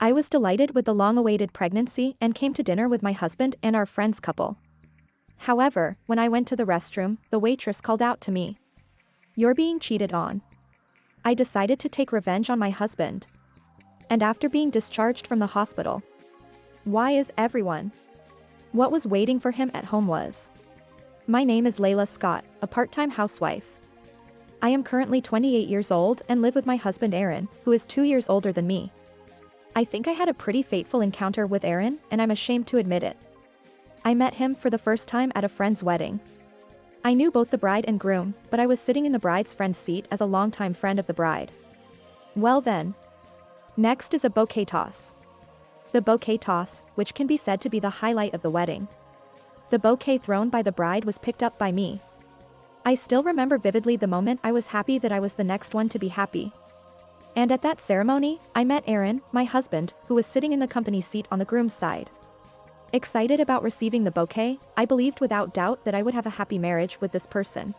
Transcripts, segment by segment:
I was delighted with the long-awaited pregnancy and came to dinner with my husband and our friend's couple. However, when I went to the restroom, the waitress called out to me. "You're being cheated on." I decided to take revenge on my husband. And after being discharged from the hospital. Why is everyone? What was waiting for him at home was. My name is Layla Scott, a part-time housewife. I am currently 28 years old and live with my husband Aaron, who is 2 years older than me. I think I had a pretty fateful encounter with Aaron, and I'm ashamed to admit it. I met him for the first time at a friend's wedding. I knew both the bride and groom, but I was sitting in the bride's friend's seat as a longtime friend of the bride. Well then. Next is a bouquet toss. The bouquet toss, which can be said to be the highlight of the wedding. The bouquet thrown by the bride was picked up by me. I still remember vividly the moment I was happy that I was the next one to be happy. And at that ceremony, I met Aaron, my husband, who was sitting in the company seat on the groom's side. Excited about receiving the bouquet, I believed without doubt that I would have a happy marriage with this person.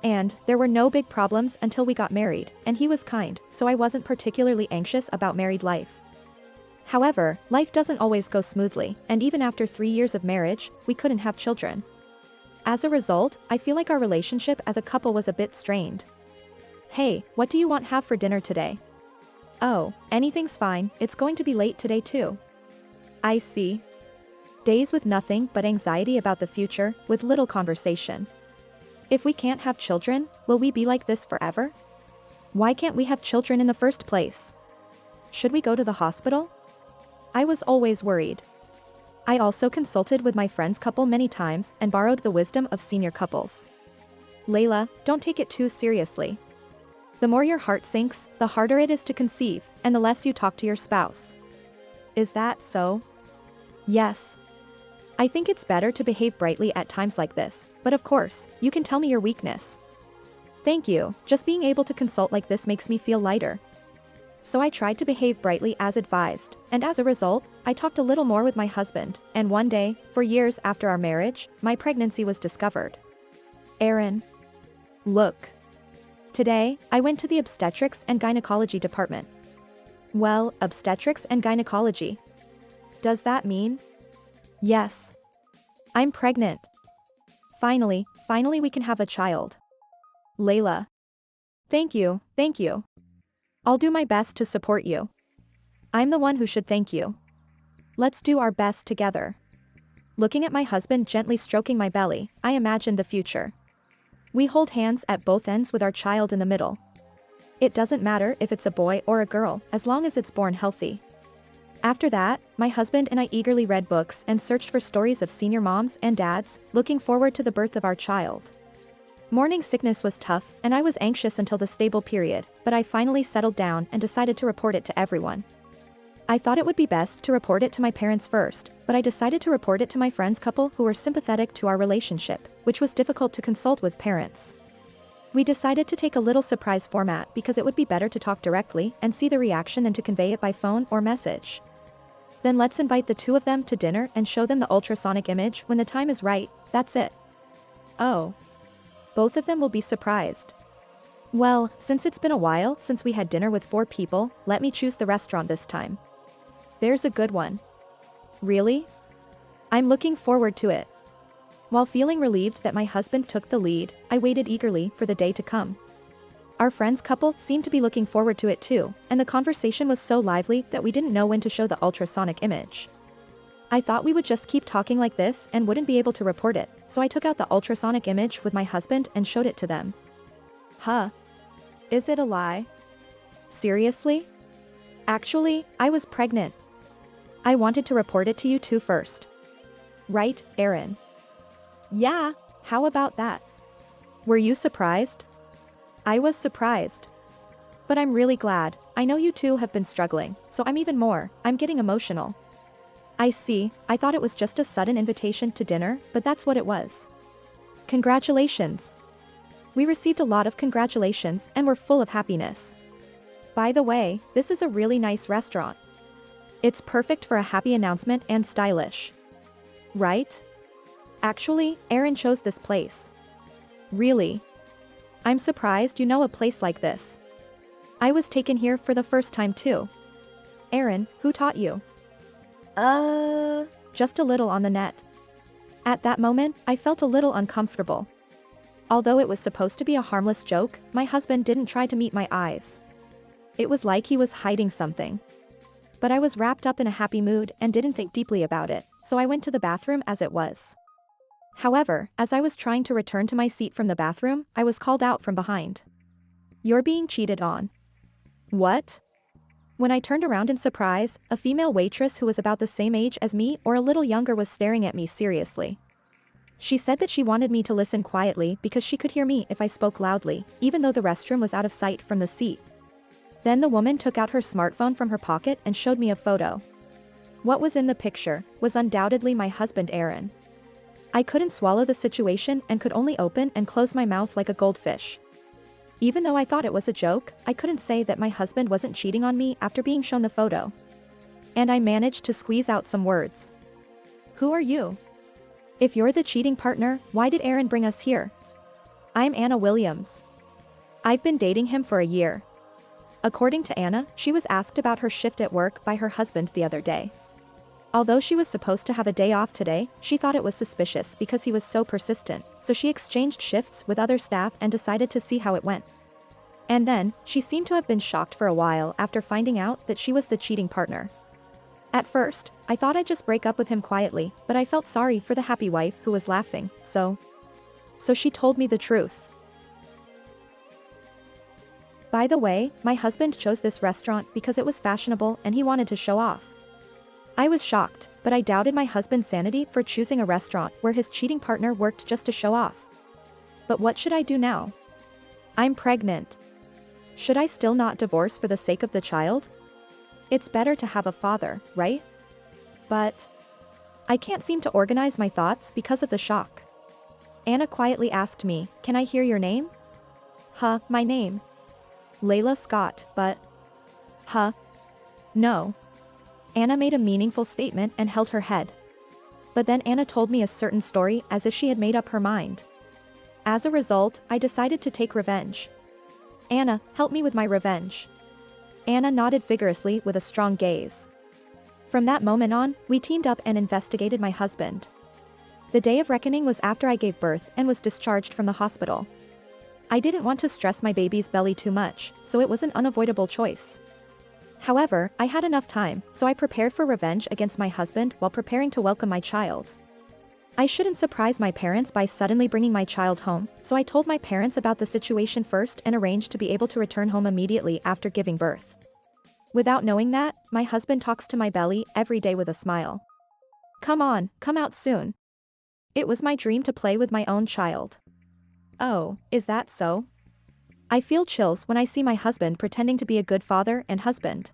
And there were no big problems until we got married, and he was kind, so I wasn't particularly anxious about married life. However, life doesn't always go smoothly, and even after 3 years of marriage, we couldn't have children. As a result, I feel like our relationship as a couple was a bit strained. "Hey, what do you want to have for dinner today?" "Oh, anything's fine, it's going to be late today too." I see. Days with nothing but anxiety about the future, with little conversation. If we can't have children, will we be like this forever? Why can't we have children in the first place? Should we go to the hospital? I was always worried. I also consulted with my friend's couple many times and borrowed the wisdom of senior couples. Layla, don't take it too seriously. The more your heart sinks, the harder it is to conceive, and the less you talk to your spouse. Is that so? Yes. I think it's better to behave brightly at times like this, but of course, you can tell me your weakness. Thank you, just being able to consult like this makes me feel lighter. So I tried to behave brightly as advised, and as a result, I talked a little more with my husband, and one day, for years after our marriage, my pregnancy was discovered. Aaron. Look. Today, I went to the obstetrics and gynecology department. Well, obstetrics and gynecology. Does that mean? Yes. I'm pregnant. Finally we can have a child. Layla. Thank you. I'll do my best to support you. I'm the one who should thank you. Let's do our best together. Looking at my husband gently stroking my belly, I imagined the future. We hold hands at both ends with our child in the middle. It doesn't matter if it's a boy or a girl, as long as it's born healthy. After that, my husband and I eagerly read books and searched for stories of senior moms and dads, looking forward to the birth of our child. Morning sickness was tough, and I was anxious until the stable period, but I finally settled down and decided to report it to everyone. I thought it would be best to report it to my parents first, but I decided to report it to my friend's couple who were sympathetic to our relationship, which was difficult to consult with parents. We decided to take a little surprise format because it would be better to talk directly and see the reaction than to convey it by phone or message. Then let's invite the two of them to dinner and show them the ultrasonic image when the time is right, that's it. Oh. Both of them will be surprised. Well, since it's been a while since we had dinner with 4 people, let me choose the restaurant this time. There's a good one. Really? I'm looking forward to it. While feeling relieved that my husband took the lead, I waited eagerly for the day to come. Our friend's couple seemed to be looking forward to it too, and the conversation was so lively that we didn't know when to show the ultrasonic image. I thought we would just keep talking like this and wouldn't be able to report it, so I took out the ultrasonic image with my husband and showed it to them. Huh? Is it a lie? Seriously? Actually, I was pregnant. I wanted to report it to you two first. Right, Aaron? Yeah, how about that? Were you surprised? I was surprised. But I'm really glad. I know you two have been struggling, so I'm even more. I'm getting emotional. I see, I thought it was just a sudden invitation to dinner, but that's what it was. Congratulations. We received a lot of congratulations and were full of happiness. By the way, this is a really nice restaurant. It's perfect for a happy announcement and stylish. Right? Actually, Aaron chose this place. Really? I'm surprised you know a place like this. I was taken here for the first time too. Aaron, who taught you? Just a little on the net. At that moment, I felt a little uncomfortable. Although it was supposed to be a harmless joke, my husband didn't try to meet my eyes. It was like he was hiding something. But I was wrapped up in a happy mood and didn't think deeply about it, so I went to the bathroom as it was. However, as I was trying to return to my seat from the bathroom, I was called out from behind. You're being cheated on. What? When I turned around in surprise, a female waitress who was about the same age as me or a little younger was staring at me seriously. She said that she wanted me to listen quietly because she could hear me if I spoke loudly, even though the restroom was out of sight from the seat. Then the woman took out her smartphone from her pocket and showed me a photo. What was in the picture was undoubtedly my husband Aaron. I couldn't swallow the situation and could only open and close my mouth like a goldfish. Even though I thought it was a joke, I couldn't say that my husband wasn't cheating on me after being shown the photo. And I managed to squeeze out some words. Who are you? If you're the cheating partner, why did Aaron bring us here? I'm Anna Williams. I've been dating him for a year. According to Anna, she was asked about her shift at work by her husband the other day. Although she was supposed to have a day off today, she thought it was suspicious because he was so persistent, so she exchanged shifts with other staff and decided to see how it went. And then, she seemed to have been shocked for a while after finding out that she was the cheating partner. At first, I thought I'd just break up with him quietly, but I felt sorry for the happy wife who was laughing, so she told me the truth. By the way, my husband chose this restaurant because it was fashionable and he wanted to show off. I was shocked, but I doubted my husband's sanity for choosing a restaurant where his cheating partner worked just to show off. But what should I do now? I'm pregnant. Should I still not divorce for the sake of the child? It's better to have a father, right? But I can't seem to organize my thoughts because of the shock. Anna quietly asked me, "Can I hear your name?" My name. Layla Scott, but no. Anna made a meaningful statement and held her head. But then Anna told me a certain story as if she had made up her mind. As a result, I decided to take revenge. Anna, help me with my revenge. Anna nodded vigorously with a strong gaze. From that moment on, we teamed up and investigated my husband. The day of reckoning was after I gave birth and was discharged from the hospital. I didn't want to stress my baby's belly too much, so it was an unavoidable choice. However, I had enough time, so I prepared for revenge against my husband while preparing to welcome my child. I shouldn't surprise my parents by suddenly bringing my child home, so I told my parents about the situation first and arranged to be able to return home immediately after giving birth. Without knowing that, my husband talks to my belly every day with a smile. Come on, come out soon. It was my dream to play with my own child. Oh, is that so? I feel chills when I see my husband pretending to be a good father and husband.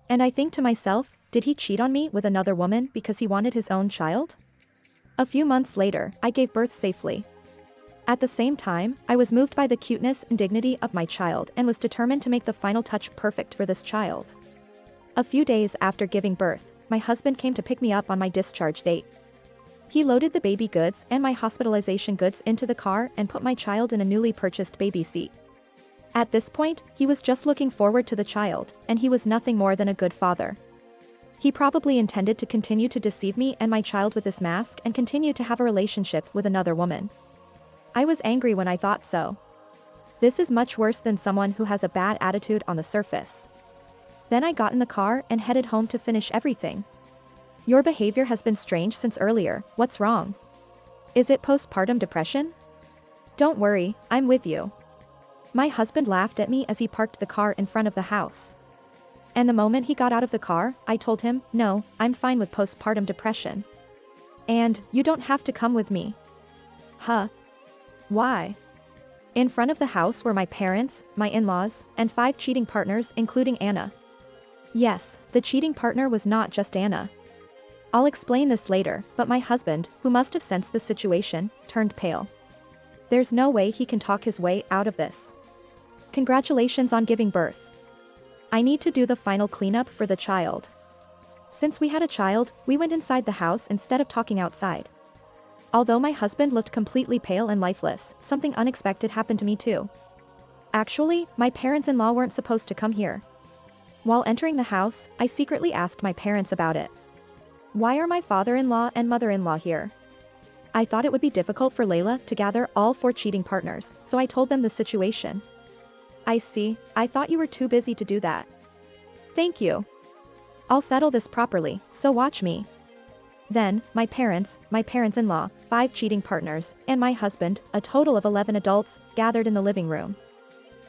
And I think to myself, did he cheat on me with another woman because he wanted his own child? A few months later, I gave birth safely. At the same time, I was moved by the cuteness and dignity of my child and was determined to make the final touch perfect for this child. A few days after giving birth, my husband came to pick me up on my discharge date. He loaded the baby goods and my hospitalization goods into the car and put my child in a newly purchased baby seat. At this point, he was just looking forward to the child, and he was nothing more than a good father. He probably intended to continue to deceive me and my child with this mask and continue to have a relationship with another woman. I was angry when I thought so. This is much worse than someone who has a bad attitude on the surface. Then I got in the car and headed home to finish everything. Your behavior has been strange since earlier, what's wrong? Is it postpartum depression? Don't worry, I'm with you. My husband laughed at me as he parked the car in front of the house. And the moment he got out of the car, I told him, no, I'm fine with postpartum depression. And, you don't have to come with me. Why? In front of the house were my parents, my in-laws, and 5 cheating partners including Anna. Yes, the cheating partner was not just Anna. I'll explain this later, but my husband, who must have sensed the situation, turned pale. There's no way he can talk his way out of this. Congratulations on giving birth. I need to do the final cleanup for the child. Since we had a child, we went inside the house instead of talking outside. Although my husband looked completely pale and lifeless, something unexpected happened to me too. Actually, my parents-in-law weren't supposed to come here. While entering the house, I secretly asked my parents about it. Why are my father-in-law and mother-in-law here? I thought it would be difficult for Layla to gather all 4 cheating partners, so I told them the situation. I see, I thought you were too busy to do that. Thank you. I'll settle this properly, so watch me. Then, my parents-in-law, 5 cheating partners, and my husband, a total of 11 adults, gathered in the living room.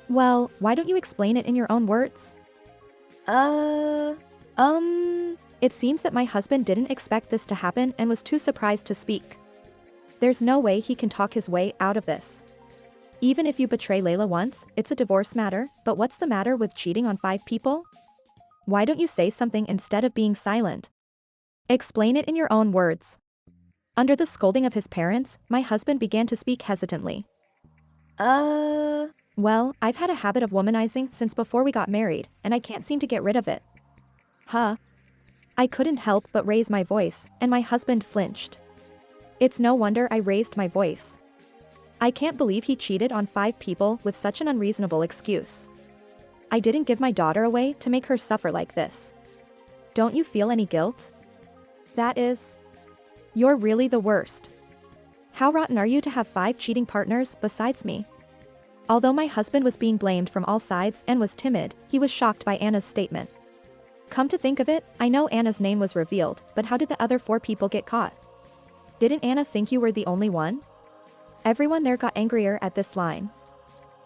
Well, why don't you explain it in your own words? It seems that my husband didn't expect this to happen and was too surprised to speak. There's no way he can talk his way out of this. Even if you betray Layla once, it's a divorce matter, but what's the matter with cheating on 5 people? Why don't you say something instead of being silent? Explain it in your own words. Under the scolding of his parents, my husband began to speak hesitantly. Well, I've had a habit of womanizing since before we got married, and I can't seem to get rid of it. Huh? I couldn't help but raise my voice, and my husband flinched. It's no wonder I raised my voice. I can't believe he cheated on 5 people with such an unreasonable excuse. I didn't give my daughter away to make her suffer like this. Don't you feel any guilt? That is... You're really the worst. How rotten are you to have 5 cheating partners besides me? Although my husband was being blamed from all sides and was timid, he was shocked by Anna's statement. Come to think of it, I know Anna's name was revealed, but how did the other 4 people get caught? Didn't Anna think you were the only one? Everyone there got angrier at this line.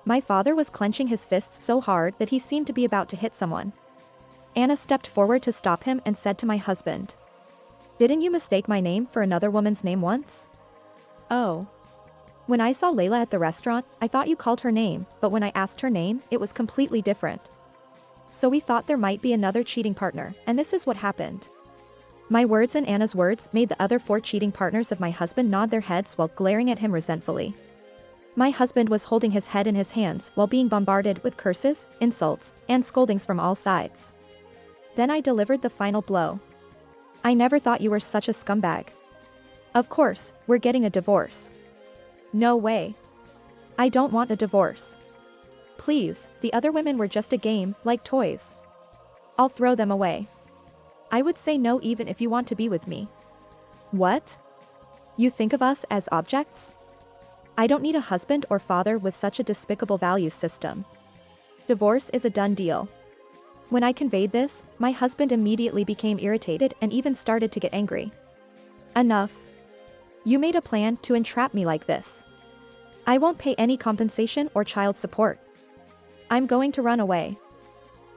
My father was clenching his fists so hard that he seemed to be about to hit someone. Anna stepped forward to stop him and said to my husband. Didn't you mistake my name for another woman's name once? Oh. When I saw Layla at the restaurant, I thought you called her name, but when I asked her name, it was completely different. So we thought there might be another cheating partner, and this is what happened. My words and Anna's words made the other 4 cheating partners of my husband nod their heads while glaring at him resentfully. My husband was holding his head in his hands while being bombarded with curses, insults, and scoldings from all sides. Then I delivered the final blow. I never thought you were such a scumbag. Of course, we're getting a divorce. No way. I don't want a divorce. Please, the other women were just a game, like toys. I'll throw them away. I would say no even if you want to be with me. What? You think of us as objects? I don't need a husband or father with such a despicable value system. Divorce is a done deal. When I conveyed this, my husband immediately became irritated and even started to get angry. Enough. You made a plan to entrap me like this. I won't pay any compensation or child support. I'm going to run away.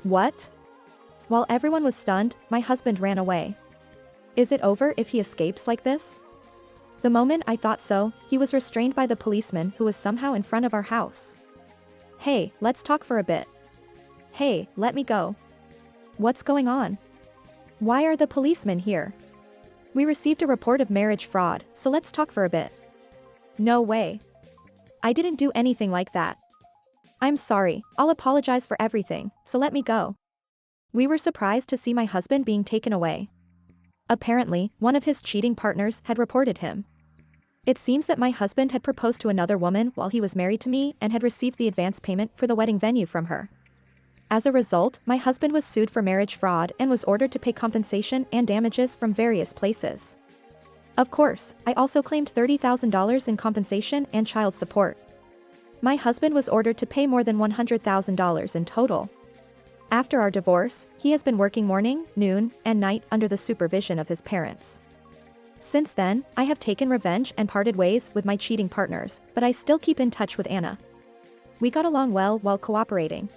What? While everyone was stunned, my husband ran away. Is it over if he escapes like this? The moment I thought so, he was restrained by the policeman who was somehow in front of our house. Hey, let's talk for a bit. Hey, let me go. What's going on? Why are the policemen here? We received a report of marriage fraud, so let's talk for a bit. No way. I didn't do anything like that. I'm sorry, I'll apologize for everything, so let me go. We were surprised to see my husband being taken away. Apparently, one of his cheating partners had reported him. It seems that my husband had proposed to another woman while he was married to me and had received the advance payment for the wedding venue from her. As a result, my husband was sued for marriage fraud and was ordered to pay compensation and damages from various places. Of course, I also claimed $30,000 in compensation and child support. My husband was ordered to pay more than $100,000 in total. After our divorce, he has been working morning, noon, and night under the supervision of his parents. Since then, I have taken revenge and parted ways with my cheating partners, but I still keep in touch with Anna. We got along well while cooperating.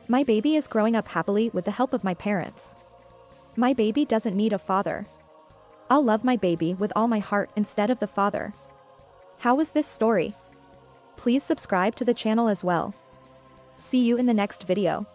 My baby is growing up happily with the help of my parents. My baby doesn't need a father. I'll love my baby with all my heart instead of the father. How was this story? Please subscribe to the channel as well. See you in the next video.